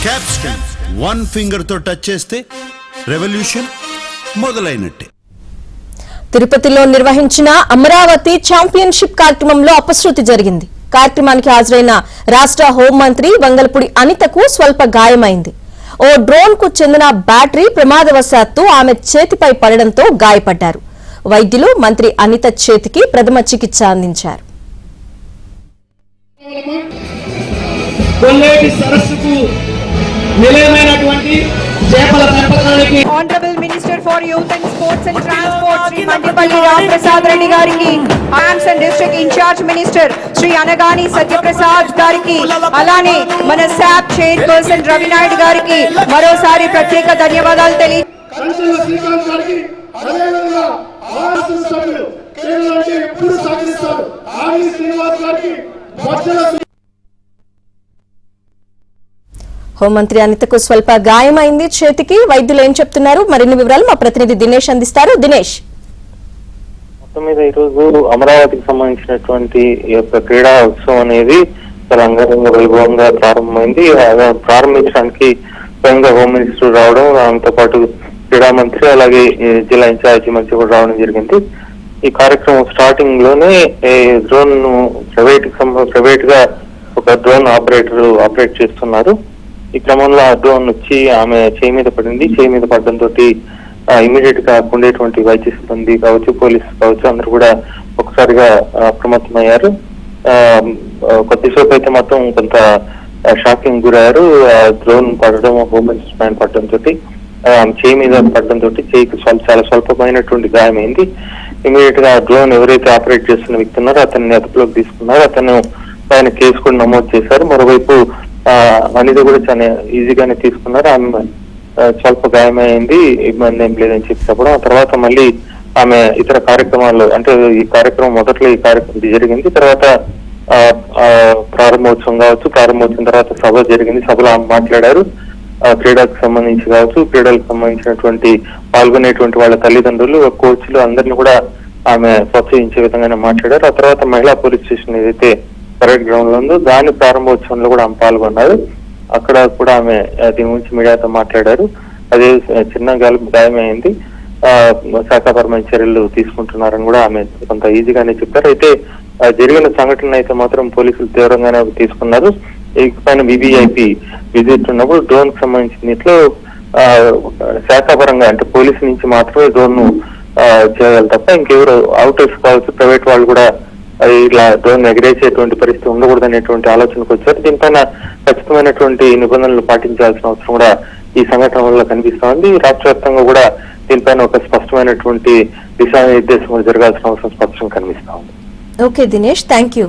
Capston one finger తో touch చేస్తే revolution మొదలైనట్టే. తిరుపతిలో నిర్వహించిన అమరావతి ఛాంపియన్షిప్ కార్యక్రమంలో అపశృతి జరిగింది. కార్యక్రమానికి హాజరైన రాష్ట్ర హోంమంత్రి వంగలపూడి అనితకు స్వల్ప గాయమైంది. ఓ డ్రోన్ కు చెందిన బ్యాటరీ ప్రమాదవశాత్తు ఆమె చేతిపై పడడంతో గాయపడ్డారు. వైద్యులు మంత్రి అనిత చేతికి ప్రథమ చికిత్స అందించారు. Honorable Minister for Youth and Sports and Transport Sri Mandipalli Ram Prasad Reddy gariki, Arms and District Incharge Minister Sri Anagani Satya Prasad gariki, alane mana SAP Chairperson Ravi Naidu gariki marosari pratyeka ధన్యవాదాలు teli హోంమంత్రి అనితకు స్వల్ప గాయమైంది చేతికి. వైద్యులు ఏం చెప్తున్నారు, మరిన్ని వివరాలు మా ప్రతినిధి దినేష్ అందిస్తారు. దినేష్, మొత్తం మీద ఈరోజు అమరావతికి సంబంధించినటువంటి ఈ యొక్క క్రీడా ఉత్సవం అనేది చాలా అంగరంగ వైభవంగా ప్రారంభమైంది. ప్రారంభించడానికి స్వయంగా హోమ్ మినిస్టర్ రావడం, దాంతో పాటు క్రీడా మంత్రి అలాగే జిల్లా ఇన్ఛార్జి మంత్రి కూడా రావడం జరిగింది. ఈ కార్యక్రమం స్టార్టింగ్ లోనే డ్రోన్ ను ప్రైవేట్ గా ఒక డ్రోన్ ఆపరేట్ చేస్తున్నారు. ఈ క్రమంలో ఆ డ్రోన్ వచ్చి ఆమె చేయి మీద పడింది. చేయి మీద పడడంతో ఇమీడియట్ గా ఉండేటువంటి వైద్య సిబ్బంది కావచ్చు, పోలీసు కావచ్చు, అందరూ కూడా ఒకసారిగా అప్రమత్తమయ్యారు. కొద్దిసేపు అయితే మొత్తం కొంత షాకింగ్ గురయ్యారు. ఆ డ్రోన్ పడడం, హోమ్ మినిస్టర్ పైన పడడంతో చేయి మీద పడడంతో చేయికి చాలా స్వల్పమైనటువంటి గాయమైంది. ఇమీడియట్ గా డ్రోన్ ఎవరైతే ఆపరేట్ చేస్తున్న వ్యక్తి ఉన్నారో అతన్ని అదుపులోకి తీసుకున్నారు. అతను పైన కేసు కూడా నమోదు చేశారు. మరోవైపు అనిత కూడా చాలా ఈజీగానే తీసుకున్నారు. ఆమె స్వల్ప గాయమైంది, ఇబ్బంది ఏం లేదని చెప్పి చెప్పడం. ఆ తర్వాత మళ్ళీ ఆమె ఇతర కార్యక్రమాల్లో, అంటే ఈ కార్యక్రమం మొదట్లో ఈ కార్యక్రమం జరిగింది. తర్వాత ప్రారంభోత్సవం కావచ్చు, ప్రారంభోత్సవం తర్వాత సభ జరిగింది. సభలో ఆమె మాట్లాడారు. క్రీడలకు సంబంధించి కావచ్చు, క్రీడలకు సంబంధించినటువంటి పాల్గొనేటువంటి వాళ్ళ తల్లిదండ్రులు, కోచ్లు అందరినీ కూడా ఆమె ప్రోత్సహించే విధంగానే మాట్లాడారు. ఆ తర్వాత మహిళా పోలీస్ స్టేషన్ ఏదైతే పరేడ్ గ్రౌండ్ లో ఉందో దాని ప్రారంభోత్సవంలో కూడా ఆమె పాల్గొన్నారు. అక్కడ కూడా ఆమె దీని గురించి మీడియాతో మాట్లాడారు. అదే చిన్న గాయమైంది, శాఖాపరమైన చర్యలు తీసుకుంటున్నారని కూడా ఆమె కొంత ఈజీగానే చెప్పారు. అయితే జరిగిన సంఘటన అయితే మాత్రం పోలీసులు తీవ్రంగానే తీసుకున్నారు. పైన వివిఐపి విజిట్ ఉన్నప్పుడు డ్రోన్ కి సంబంధించిన దీంట్లో శాఖాపరంగా, అంటే పోలీసు నుంచి మాత్రమే డ్రోన్ ను చేయాలి తప్ప ఇంకెవరు అవుటర్స్ కావచ్చు, ప్రైవేట్ వాళ్ళు కూడా ఇలా డ్రోన్ ఎగరేసేటువంటి పరిస్థితి ఉండకూడదు అనేటువంటి ఆలోచనకు వచ్చారు. దీనిపైన ఖచ్చితమైనటువంటి నిబంధనలు పాటించాల్సిన అవసరం కూడా ఈ సంఘటన వల్ల కనిపిస్తోంది. రాష్ట్ర వ్యాప్తంగా కూడా దీనిపైన ఒక స్పష్టమైనటువంటి దిశానిర్దేశం జరగాల్సిన అవసరం స్పష్టంగా కనిపిస్తోంది. Okay Dinesh, thank you.